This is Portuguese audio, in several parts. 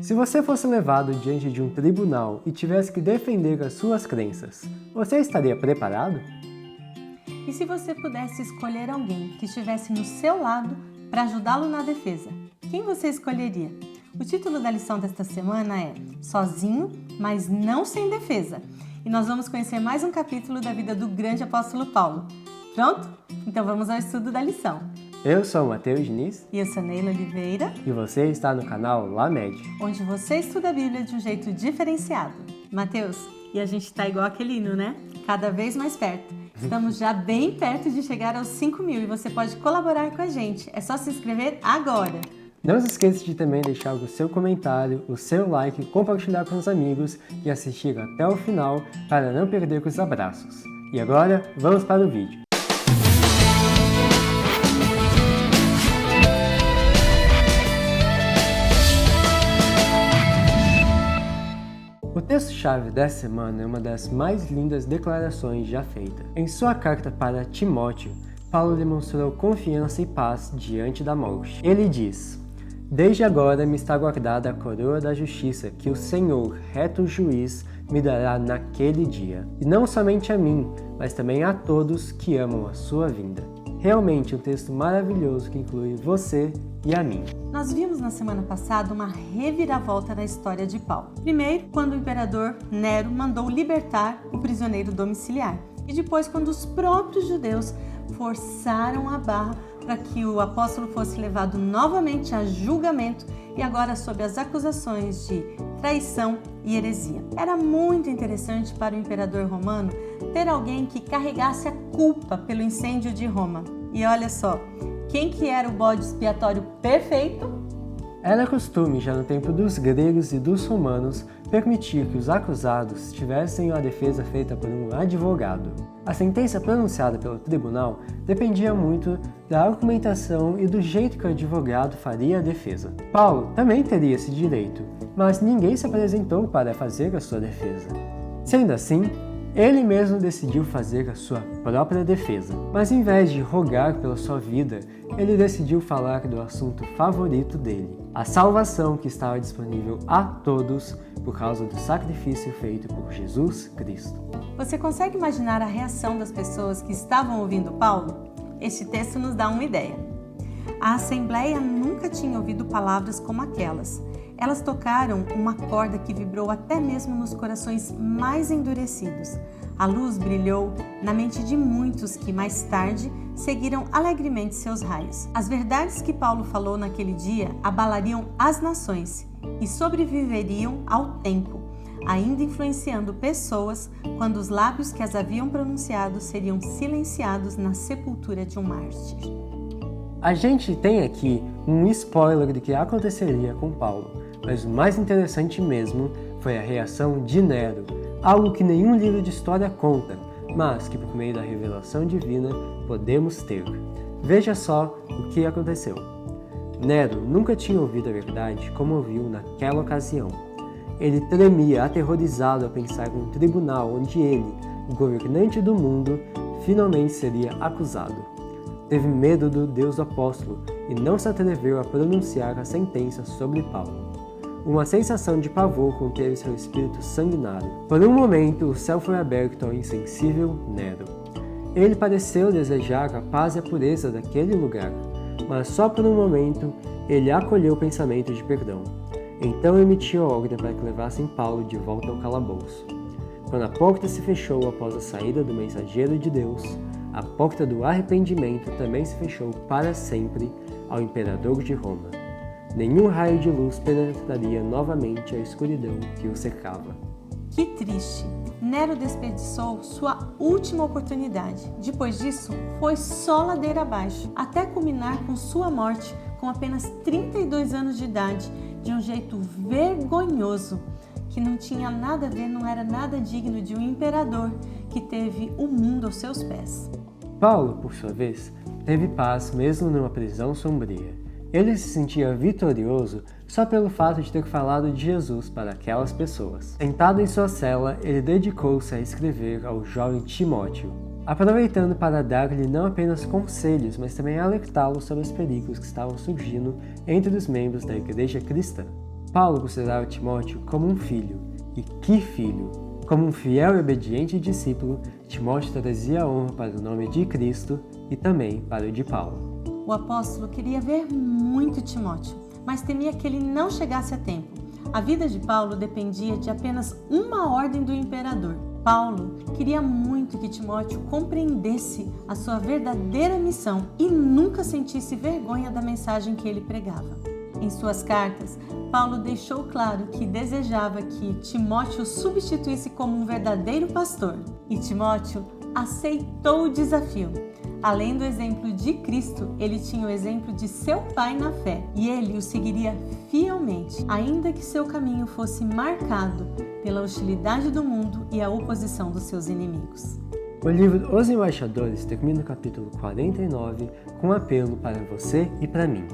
Se você fosse levado diante de um tribunal e tivesse que defender as suas crenças, você estaria preparado? E se você pudesse escolher alguém que estivesse no seu lado para ajudá-lo na defesa, quem você escolheria? O título da lição desta semana é Sozinho, mas não sem defesa. E nós vamos conhecer mais um capítulo da vida do grande apóstolo Paulo. Pronto? Então vamos ao estudo da lição. Eu sou o Matheus Diniz. E eu sou Neila Oliveira. E você está no canal Lamed, onde você estuda a Bíblia de um jeito diferenciado. Matheus, e a gente tá igual aquele hino, né? Cada vez mais perto. Estamos já bem perto de chegar aos 5.000 e você pode colaborar com a gente. É só se inscrever agora. Não se esqueça de também deixar o seu comentário, o seu like, compartilhar com os amigos e assistir até o final para não perder os abraços. E agora, vamos para o vídeo. O texto-chave dessa semana é uma das mais lindas declarações já feitas. Em sua carta para Timóteo, Paulo demonstrou confiança e paz diante da morte. Ele diz: "Desde agora me está guardada a coroa da justiça que o Senhor, reto juiz, me dará naquele dia. E não somente a mim, mas também a todos que amam a sua vinda." Realmente um texto maravilhoso que inclui você e a mim. Nós vimos na semana passada uma reviravolta na história de Paulo. Primeiro, quando o imperador Nero mandou libertar o prisioneiro domiciliar. E depois, quando os próprios judeus forçaram a barra para que o apóstolo fosse levado novamente a julgamento e agora sob as acusações de traição e heresia. Era muito interessante para o imperador romano ter alguém que carregasse a culpa pelo incêndio de Roma. E olha só, quem que era o bode expiatório perfeito? Era costume, já no tempo dos gregos e dos romanos, permitir que os acusados tivessem a defesa feita por um advogado. A sentença pronunciada pelo tribunal dependia muito da argumentação e do jeito que o advogado faria a defesa. Paulo também teria esse direito, mas ninguém se apresentou para fazer a sua defesa. Sendo assim, ele mesmo decidiu fazer a sua própria defesa. Mas em vez de rogar pela sua vida, ele decidiu falar do assunto favorito dele, a salvação que estava disponível a todos por causa do sacrifício feito por Jesus Cristo. Você consegue imaginar a reação das pessoas que estavam ouvindo Paulo? Este texto nos dá uma ideia. A assembleia nunca tinha ouvido palavras como aquelas. Elas tocaram uma corda que vibrou até mesmo nos corações mais endurecidos. A luz brilhou na mente de muitos que, mais tarde, seguiram alegremente seus raios. As verdades que Paulo falou naquele dia abalariam as nações e sobreviveriam ao tempo, ainda influenciando pessoas quando os lábios que as haviam pronunciado seriam silenciados na sepultura de um mártir. A gente tem aqui um spoiler do que aconteceria com Paulo. Mas o mais interessante mesmo foi a reação de Nero, algo que nenhum livro de história conta, mas que por meio da revelação divina podemos ter. Veja só o que aconteceu. Nero nunca tinha ouvido a verdade como ouviu naquela ocasião. Ele tremia aterrorizado ao pensar em um tribunal onde ele, o governante do mundo, finalmente seria acusado. Teve medo do Deus apóstolo e não se atreveu a pronunciar a sentença sobre Paulo. Uma sensação de pavor conteve seu espírito sanguinário. Por um momento, o céu foi aberto ao insensível Nero. Ele pareceu desejar a paz e a pureza daquele lugar, mas só por um momento ele acolheu o pensamento de perdão. Então emitiu a ordem para que levassem Paulo de volta ao calabouço. Quando a porta se fechou após a saída do mensageiro de Deus, a porta do arrependimento também se fechou para sempre ao imperador de Roma. Nenhum raio de luz penetraria novamente a escuridão que o cercava. Que triste! Nero desperdiçou sua última oportunidade. Depois disso, foi só ladeira abaixo, até culminar com sua morte com apenas 32 anos de idade, de um jeito vergonhoso, que não tinha nada a ver, não era nada digno de um imperador que teve o mundo aos seus pés. Paulo, por sua vez, teve paz mesmo numa prisão sombria. Ele se sentia vitorioso só pelo fato de ter falado de Jesus para aquelas pessoas. Sentado em sua cela, ele dedicou-se a escrever ao jovem Timóteo, aproveitando para dar-lhe não apenas conselhos, mas também alertá-lo sobre os perigos que estavam surgindo entre os membros da igreja cristã. Paulo considerava Timóteo como um filho. E que filho! Como um fiel e obediente discípulo, Timóteo trazia honra para o nome de Cristo e também para o de Paulo. O apóstolo queria ver muito Timóteo, mas temia que ele não chegasse a tempo. A vida de Paulo dependia de apenas uma ordem do imperador. Paulo queria muito que Timóteo compreendesse a sua verdadeira missão e nunca sentisse vergonha da mensagem que ele pregava. Em suas cartas, Paulo deixou claro que desejava que Timóteo o substituísse como um verdadeiro pastor. E Timóteo aceitou o desafio. Além do exemplo de Cristo, ele tinha o exemplo de seu pai na fé e ele o seguiria fielmente, ainda que seu caminho fosse marcado pela hostilidade do mundo e a oposição dos seus inimigos. O livro Os Embaixadores termina no capítulo 49 com um apelo para você e para mim.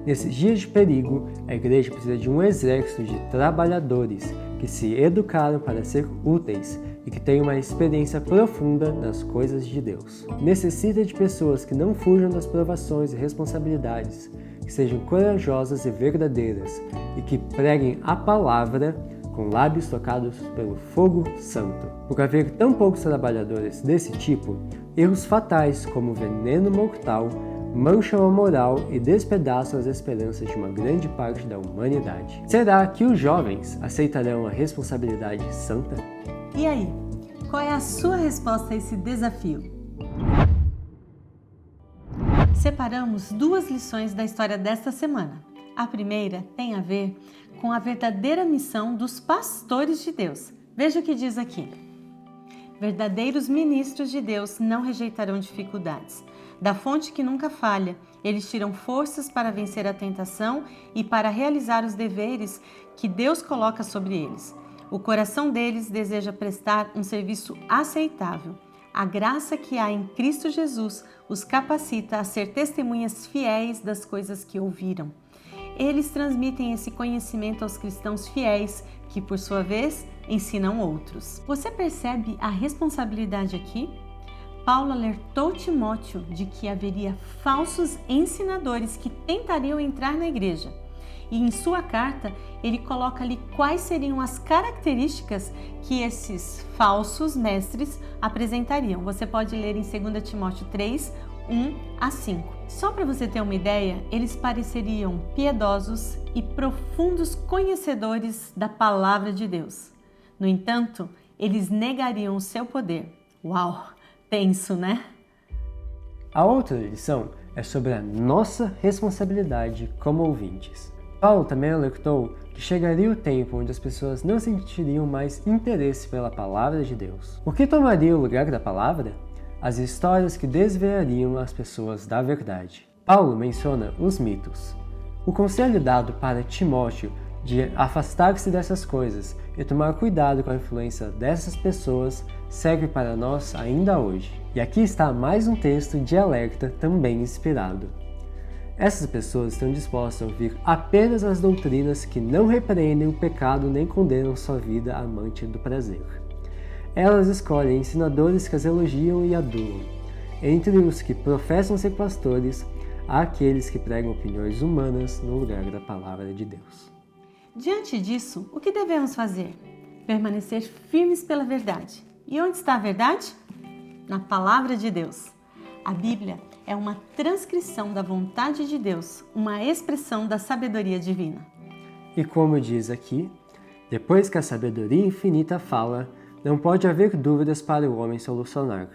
Nesses dias de perigo, a igreja precisa de um exército de trabalhadores que se educaram para ser úteis e que tenham uma experiência profunda nas coisas de Deus. Necessita de pessoas que não fujam das provações e responsabilidades, que sejam corajosas e verdadeiras e que preguem a palavra com lábios tocados pelo fogo santo. Por haver tão poucos trabalhadores desse tipo, erros fatais como veneno mortal mancham a moral e despedaçam as esperanças de uma grande parte da humanidade. Será que os jovens aceitarão a responsabilidade santa? E aí, qual é a sua resposta a esse desafio? Separamos 2 lições da história desta semana. A primeira tem a ver com a verdadeira missão dos pastores de Deus. Veja o que diz aqui. Verdadeiros ministros de Deus não rejeitarão dificuldades. Da fonte que nunca falha, eles tiram forças para vencer a tentação e para realizar os deveres que Deus coloca sobre eles. O coração deles deseja prestar um serviço aceitável. A graça que há em Cristo Jesus os capacita a ser testemunhas fiéis das coisas que ouviram. Eles transmitem esse conhecimento aos cristãos fiéis, que, por sua vez, ensinam outros. Você percebe a responsabilidade aqui? Paulo alertou Timóteo de que haveria falsos ensinadores que tentariam entrar na igreja. E em sua carta, ele coloca ali quais seriam as características que esses falsos mestres apresentariam. Você pode ler em 2 Timóteo 3, 1-5. Só para você ter uma ideia, eles pareceriam piedosos e profundos conhecedores da palavra de Deus. No entanto, eles negariam o seu poder. Uau! Tenso, né? A outra lição é sobre a nossa responsabilidade como ouvintes. Paulo também alertou que chegaria o tempo onde as pessoas não sentiriam mais interesse pela palavra de Deus. O que tomaria o lugar da palavra? As histórias que desviariam as pessoas da verdade. Paulo menciona os mitos. O conselho dado para Timóteo de afastar-se dessas coisas e tomar cuidado com a influência dessas pessoas serve para nós ainda hoje. E aqui está mais um texto de alerta também inspirado. Essas pessoas estão dispostas a ouvir apenas as doutrinas que não repreendem o pecado nem condenam sua vida amante do prazer. Elas escolhem ensinadores que as elogiam e adulam. Entre os que professam ser pastores, há aqueles que pregam opiniões humanas no lugar da palavra de Deus. Diante disso, o que devemos fazer? Permanecer firmes pela verdade. E onde está a verdade? Na palavra de Deus. A Bíblia é uma transcrição da vontade de Deus, uma expressão da sabedoria divina. E como diz aqui, depois que a sabedoria infinita fala, não pode haver dúvidas para o homem solucionar.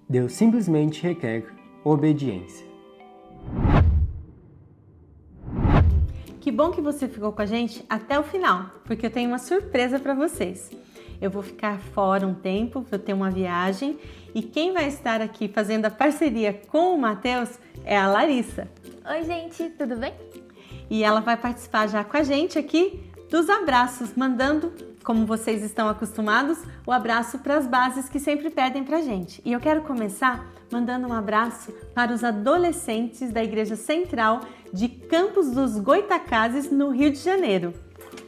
Deus simplesmente requer obediência. Que bom que você ficou com a gente até o final, porque eu tenho uma surpresa para vocês. Eu vou ficar fora um tempo, vou ter uma viagem e quem vai estar aqui fazendo a parceria com o Matheus é a Larissa. Oi, gente, tudo bem? E ela vai participar já com a gente aqui dos abraços, mandando, como vocês estão acostumados, o abraço para as bases que sempre pedem pra gente. E eu quero começar mandando um abraço para os adolescentes da Igreja Central de Campos dos Goitacazes, no Rio de Janeiro.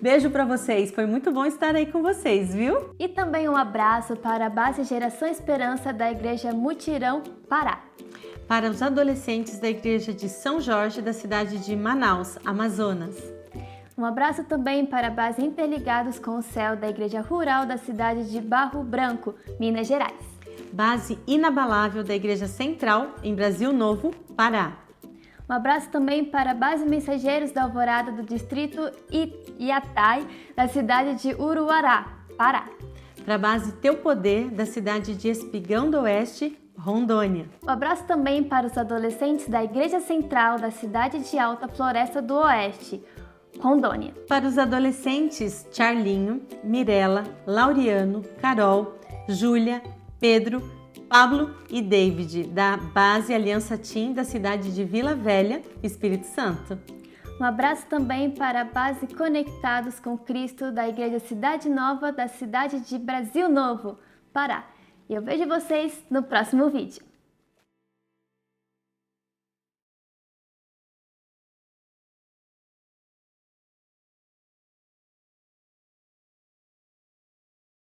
Beijo para vocês, foi muito bom estar aí com vocês, viu? E também um abraço para a base Geração Esperança da Igreja Mutirão, Pará. Para os adolescentes da Igreja de São Jorge, da cidade de Manaus, Amazonas. Um abraço também para a base Interligados com o Céu da Igreja Rural da cidade de Barro Branco, Minas Gerais. Base Inabalável da Igreja Central, em Brasil Novo, Pará. Um abraço também para a base Mensageiros da Alvorada do distrito Iatai, da cidade de Uruará, Pará. Para a base Teu Poder, da cidade de Espigão do Oeste, Rondônia. Um abraço também para os adolescentes da Igreja Central da cidade de Alta Floresta do Oeste, Rondônia. Para os adolescentes, Charlinho, Mirella, Laureano, Carol, Júlia, Pedro, Pablo e David, da base Aliança Team da cidade de Vila Velha, Espírito Santo. Um abraço também para a base Conectados com Cristo da Igreja Cidade Nova da cidade de Brasil Novo, Pará. E eu vejo vocês no próximo vídeo.